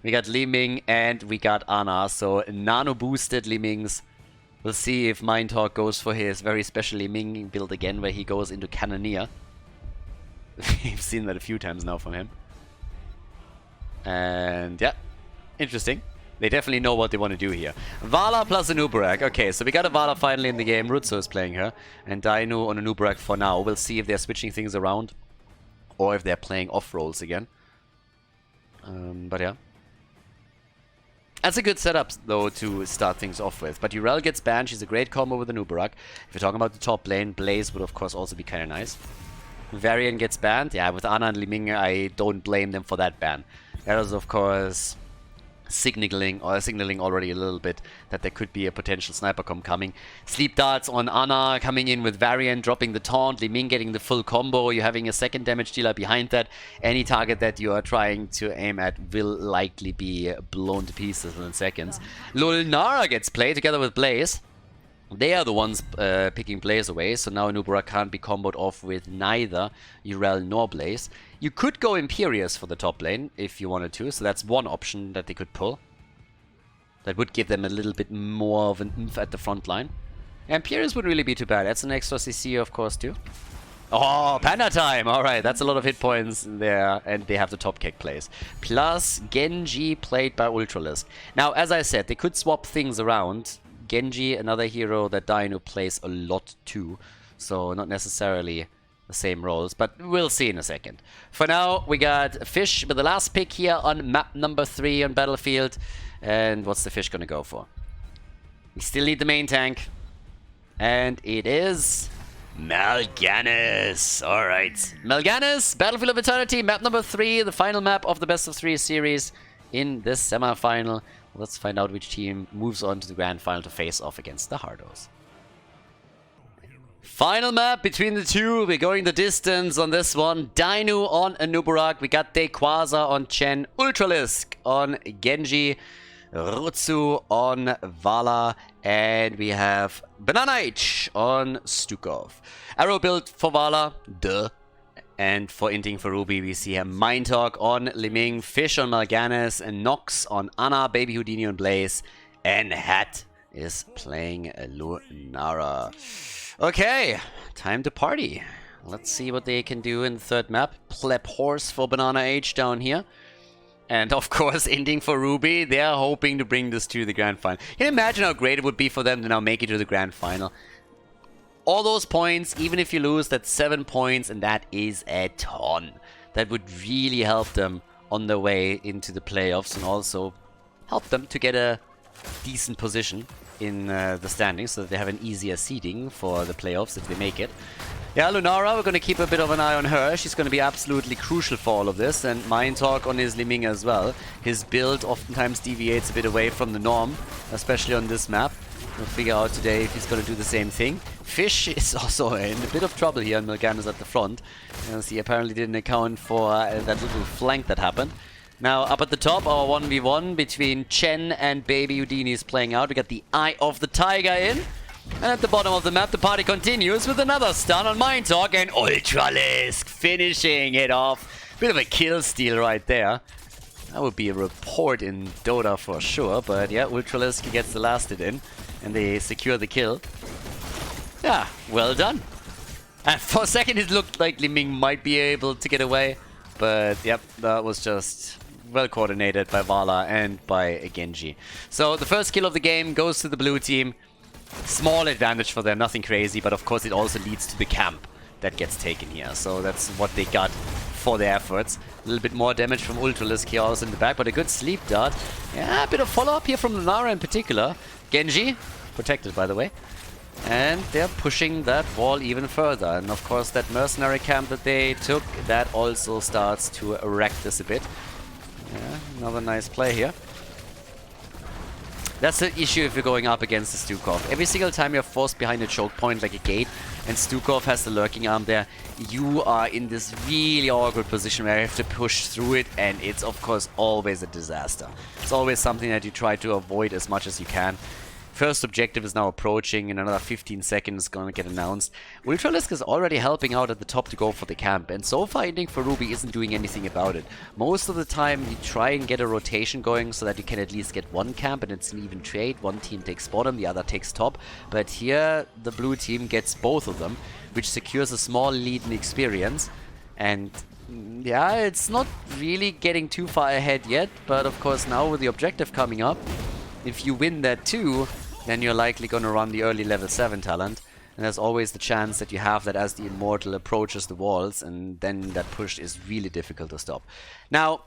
We got Li Ming and we got Ana. So nano boosted Li Ming's. We'll see if Mind Talk goes for his very special Li Ming build again, where he goes into Cannoneer. We've seen that a few times now from him. And yeah, interesting. They definitely know what they want to do here. Vala plus Anubarak. Okay, so we got a Vala finally in the game. Rutsu is playing her. And Dino on Anubarak for now. We'll see if they're switching things around. Or if they're playing off roles again. But yeah. That's a good setup, though, to start things off with. But Urel gets banned. She's a great combo with Anubarak. If you're talking about the top lane, Blaze would, of course, also be kind of nice. Varian gets banned. Yeah, with Ana and Liming, I don't blame them for that ban. That was, of course, signaling already a little bit that there could be a potential sniper comp coming. Sleep darts on Ana coming in with Varian, dropping the taunt, Liming getting the full combo. You're having a second damage dealer behind that. Any target that you are trying to aim at will likely be blown to pieces within seconds. Lulnara gets played together with Blaze. They are the ones picking Blaze away, so now Nubra can't be comboed off with neither Urel nor Blaze. You could go Imperious for the top lane if you wanted to, so that's one option that they could pull. That would give them a little bit more of an oomph at the front line. Imperious wouldn't really be too bad. That's an extra CC, of course, too. Oh, Panda time! Alright, that's a lot of hit points there, and they have the top kick plays. Plus, Genji played by Ultralisk. Now, as I said, they could swap things around. Genji, another hero that Dino plays a lot too, so not necessarily the same roles, but we'll see in a second. For now, we got Fish with the last pick here on map number 3 on Battlefield. And what's the Fish gonna go for? We still need the main tank, and it is Mal'Ganis. Alright, Mal'Ganis, Battlefield of Eternity, map number 3, the final map of the best of 3 series in this semi-final. Let's find out which team moves on to the grand final to face off against the Hardos. Final map between the two. We're going the distance on this one. Dino on Anubarak. We got Dequaza on Chen. Ultralisk on Genji. Rutsu on Vala. And we have Banana H on Stukov. Arrow build for Vala. Duh. And for Inting for Ruby, we see a Mind Talk on Liming, Fish on Mal'Ganis, and Nox on Ana, Baby Houdini on Blaze, and Hat is playing Lunara. Okay, time to party. Let's see what they can do in the third map. Pleb Horse for Banana H down here. And of course, Inting for Ruby, they're hoping to bring this to the grand final. Can you imagine how great it would be for them to now make it to the grand final? All those points, even if you lose, that's 7 points, and that is a ton. That would really help them on their way into the playoffs, and also help them to get a decent position in the standings, so that they have an easier seeding for the playoffs if they make it. Yeah, Lunara, we're going to keep a bit of an eye on her. She's going to be absolutely crucial for all of this, and Mind Talk on his Liming as well. His build oftentimes deviates a bit away from the norm, especially on this map. We'll figure out today if he's going to do the same thing. Fish is also in a bit of trouble here, and Mal'Ganis at the front. As he apparently didn't account for that little flank that happened. Now, up at the top, our 1v1 between Chen and Baby Houdini is playing out. We got the Eye of the Tiger in. And at the bottom of the map, the party continues with another stun on Mind Talk, and Ultralisk finishing it off. Bit of a kill steal right there. That would be a report in Dota for sure, but yeah, Ultralisk gets the last hit in, and they secure the kill. Yeah, well done. And for a second it looked like Liming might be able to get away, but yep, that was just well coordinated by Vala and by Genji. So the first kill of the game goes to the blue team. Small advantage for them, nothing crazy, but of course it also leads to the camp that gets taken here. So that's what they got for their efforts. A little bit more damage from Ultralisk here also in the back, but a good sleep dart. Yeah, a bit of follow-up here from Lunara in particular. Genji, protected by the way. And they're pushing that wall even further. And of course that mercenary camp that they took, that also starts to wreck this a bit. Yeah, another nice play here. That's the issue if you're going up against the Stukov. Every single time you're forced behind a choke point like a gate, and Stukov has the lurking arm there, you are in this really awkward position where you have to push through it, and it's of course always a disaster. It's always something that you try to avoid as much as you can. First objective is now approaching. In another 15 seconds, it's gonna get announced. Ultralisk is already helping out at the top to go for the camp, and so far Inting for Ruby isn't doing anything about it. Most of the time you try and get a rotation going so that you can at least get one camp and it's an even trade. One team takes bottom, the other takes top. But here the blue team gets both of them, which secures a small lead in experience. And yeah, it's not really getting too far ahead yet, but of course now with the objective coming up, if you win that too, then you're likely going to run the early level 7 talent. And there's always the chance that you have that as the Immortal approaches the walls, and then that push is really difficult to stop. Now,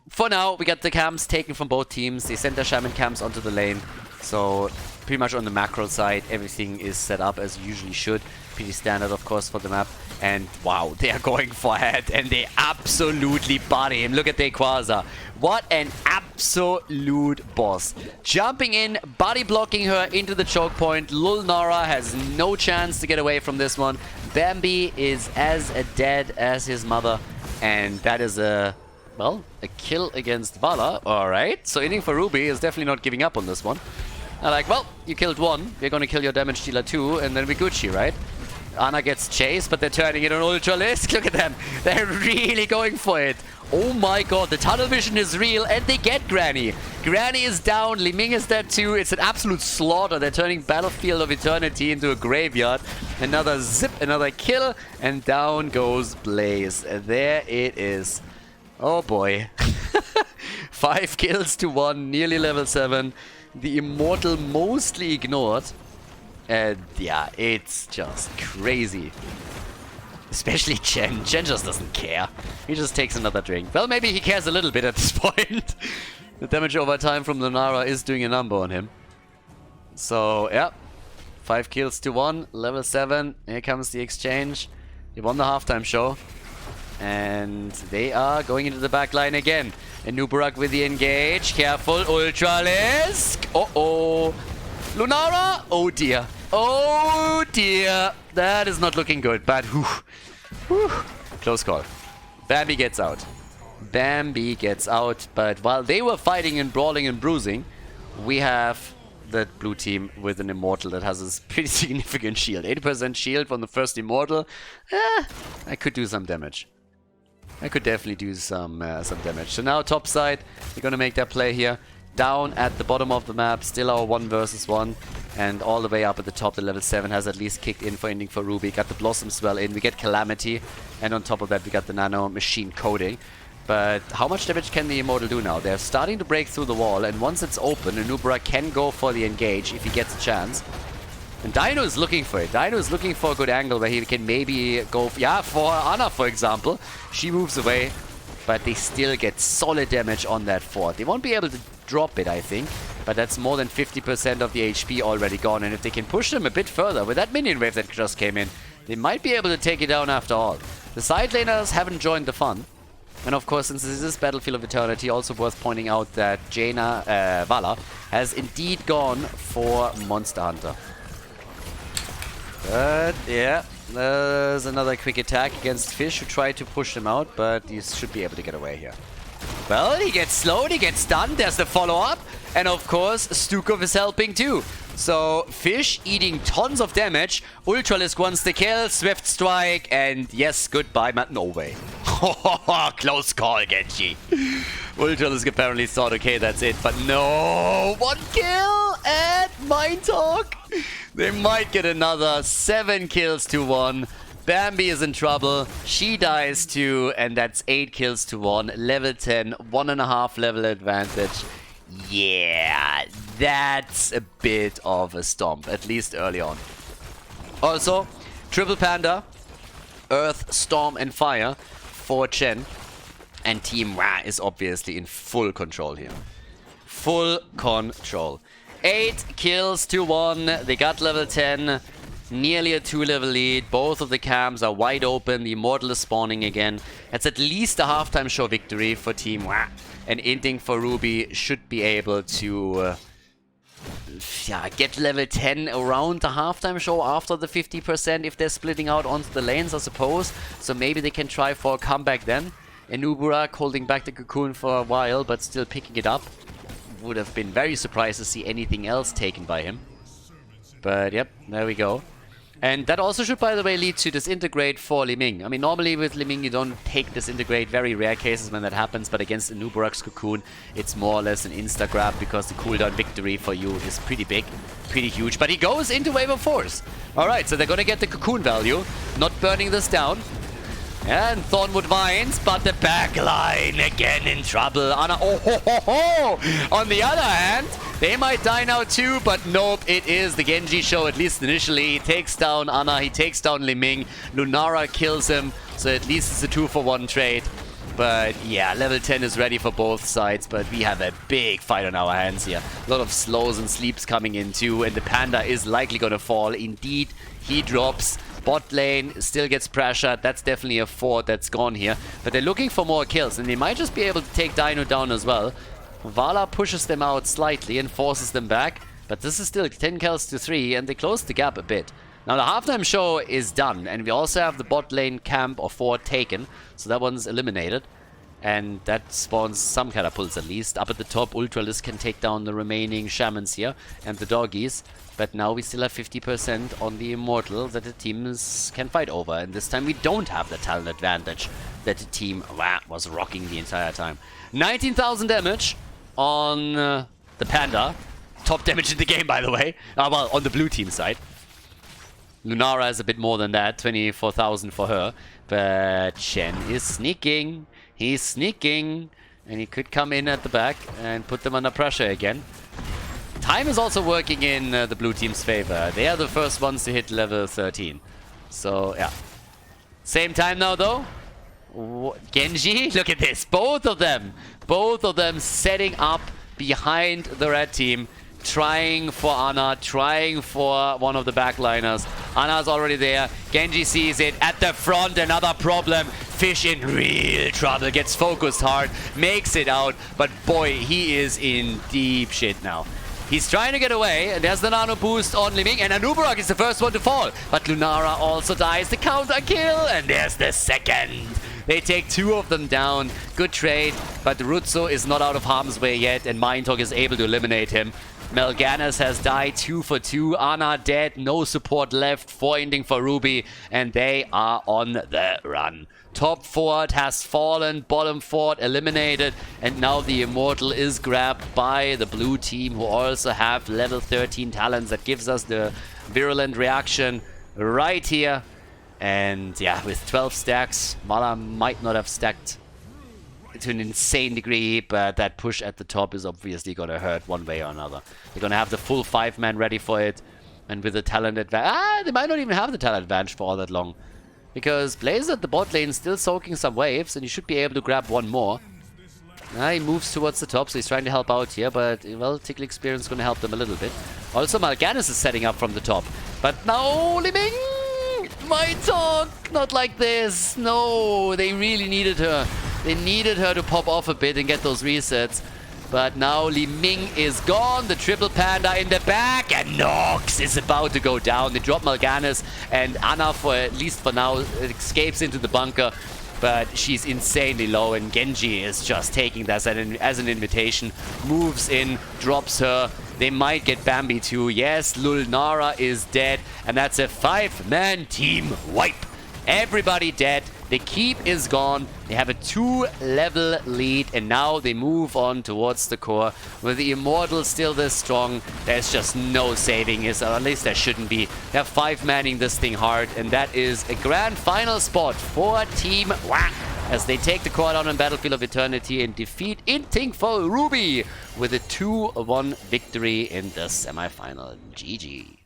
for now, we got the camps taken from both teams. They sent their Shaman camps onto the lane. So pretty much on the macro side, everything is set up as usually should. Pretty standard, of course, for the map. And wow, they are going for head and they absolutely body him. Look at the Quasar. What an absolute boss. Jumping in, body blocking her into the choke point. Lunara has no chance to get away from this one. Bambi is as dead as his mother. And that is a kill against Vala. Alright, so Inting for Ruby is definitely not giving up on this one. I'm like, well, you killed one. We're gonna kill your damage dealer too, and then we Gucci, right? Ana gets chased, but they're turning it on Ultralisk. Look at them. They're really going for it. Oh my god, the tunnel vision is real, and they get Granny. Granny is down, Li Ming is dead too. It's an absolute slaughter. They're turning Battlefield of Eternity into a graveyard. Another zip, another kill, and down goes Blaze. There it is. Oh boy. 5 kills to 1, nearly level 7. The Immortal mostly ignored. And yeah, it's just crazy. Especially Chen. Chen just doesn't care. He just takes another drink. Well, maybe he cares a little bit at this point. The damage over time from Lunara is doing a number on him. So, yeah. 5 kills to 1, level 7. Here comes the exchange. They won the halftime show. And they are going into the back line again. And Nubarak with the engage. Careful, Ultralisk. Uh-oh. Lunara? Oh dear. Oh dear. That is not looking good, but close call. Bambi gets out. Bambi gets out, but while they were fighting and brawling and bruising, we have the blue team with an Immortal that has a pretty significant shield. 80% shield from the first Immortal. I could do some damage. I could definitely do some damage. So now top side, they're gonna make their play here. Down at the bottom of the map, still our 1 versus 1. And all the way up at the top, the level 7 has at least kicked in for Inting for Ruby. Got the Blossom Swell in, we get Calamity. And on top of that, we got the Nano Machine Coding. But how much damage can the Immortal do now? They're starting to break through the wall, and once it's open, Anubra can go for the engage if he gets a chance. And Dino is looking for it. Dino is looking for a good angle where he can maybe go, for Ana, for example. She moves away, but they still get solid damage on that fort. They won't be able to drop it, I think, but that's more than 50% of the HP already gone. And if they can push them a bit further with that minion wave that just came in, they might be able to take it down after all. The side laners haven't joined the fun. And of course, since this is Battlefield of Eternity, also worth pointing out that Vala has indeed gone for Monster Hunter. But yeah, there's another quick attack against Fish who tried to push them out, but he should be able to get away here. Well, he gets slowed, he gets stunned, there's the follow-up, and of course, Stukov is helping too. So, Fish eating tons of damage, Ultralisk wants the kill, Swift Strike, and yes, goodbye, but no way. Close call, Genji. Ultralisk apparently thought, okay, that's it, but no! 1 kill and Mind Talk! They might get another 7 kills to 1. Bambi is in trouble, she dies too, and that's 8 kills to 1. Level 10, 1.5 level advantage. Yeah, that's a bit of a stomp, at least early on. Also, Triple Panda, Earth, Storm and Fire for Chen. And Team WAH is obviously in full control here. Full control. 8 kills to 1, they got level 10. Nearly a 2-level lead. Both of the camps are wide open. The Immortal is spawning again. That's at least a halftime show victory for Team WAH. And Inting for Ruby should be able to get level 10 around the halftime show after the 50% if they're splitting out onto the lanes, I suppose. So maybe they can try for a comeback then. Anuburak holding back the cocoon for a while, but still picking it up. Would have been very surprised to see anything else taken by him. But yep, there we go. And that also should, by the way, lead to disintegrate for Li Ming. I mean, normally with Li Ming you don't take disintegrate, very rare cases when that happens, but against Anuburak's cocoon, it's more or less an insta-grab because the cooldown victory for you is pretty big, pretty huge. But he goes into Wave of Force. Alright, so they're gonna get the cocoon value, not burning this down. And Thornwood Vines, but the backline again in trouble. Ana, on the other hand, they might die now too, but nope, it is the Genji show, at least initially. He takes down Ana, he takes down Li Ming. Lunara kills him, so at least it's a 2-for-1 trade. But yeah, level 10 is ready for both sides, but we have a big fight on our hands here. A lot of slows and sleeps coming in too, and the Panda is likely gonna fall. Indeed, he drops. Bot lane still gets pressured. That's definitely a fort that's gone here. But they're looking for more kills, and they might just be able to take Dino down as well. Vala pushes them out slightly and forces them back. But this is still 10 kills to 3, and they close the gap a bit. Now the halftime show is done, and we also have the bot lane camp or fort taken. So that one's eliminated. And that spawns some catapults at least. Up at the top, Ultralisk can take down the remaining shamans here and the doggies. But now we still have 50% on the Immortal that the teams can fight over. And this time we don't have the talent advantage that the Team WAH was rocking the entire time. 19,000 damage on the Panda. Top damage in the game, by the way. Well, on the blue team side. Lunara is a bit more than that. 24,000 for her. But Shen is sneaking. He's sneaking. And he could come in at the back and put them under pressure again. Time is also working in the blue team's favor. They are the first ones to hit level 13. So, yeah. Same time now, though. Genji, look at this. Both of them setting up behind the red team. Trying for Ana, trying for one of the backliners. Ana's already there. Genji sees it at the front. Another problem. Fish in real trouble. Gets focused hard. Makes it out. But boy, he is in deep shit now. He's trying to get away, and there's the nano boost on Liming, and Anubarak is the first one to fall. But Lunara also dies, the counter kill, and there's the second. They take 2 of them down. Good trade, but Rutzo is not out of harm's way yet, and Mindtalk is able to eliminate him. Melganis has died 2 for 2. Ana dead, no support left for Inting for Ruby, and they are on the run. Top fort has fallen, bottom fort eliminated, and now the Immortal is grabbed by the blue team, who also have level 13 talents. That gives us the virulent reaction right here. And yeah, with 12 stacks, Mala might not have stacked to an insane degree, but that push at the top is obviously gonna hurt one way or another. They're gonna have the full 5-man ready for it, and with the talent advantage, they might not even have the talent advantage for all that long. Because Blaze at the bot lane is still soaking some waves, and you should be able to grab one more. He moves towards the top, so he's trying to help out here, but, well, Tickle Experience is going to help them a little bit. Also, Mal'Ganis is setting up from the top. But now, Liming! My talk! Not like this! No, they really needed her. They needed her to pop off a bit and get those resets. But now Liming is gone, the triple panda in the back, and Nox is about to go down. They drop Mal'Ganis, and Ana, for at least for now, escapes into the bunker. But she's insanely low, and Genji is just taking that as an invitation. Moves in, drops her. They might get Bambi too. Yes, Lunara is dead, and that's a 5-man team wipe. Everybody dead. The keep is gone. They have a 2-level lead, and now they move on towards the core. With the Immortal still this strong, there's just no saving it, or at least there shouldn't be. They're 5-manning this thing hard, and that is a grand final spot for Team WAH as they take the core down on Battlefield of Eternity and defeat Inting for Ruby with a 2-1 victory in the semifinal. GG.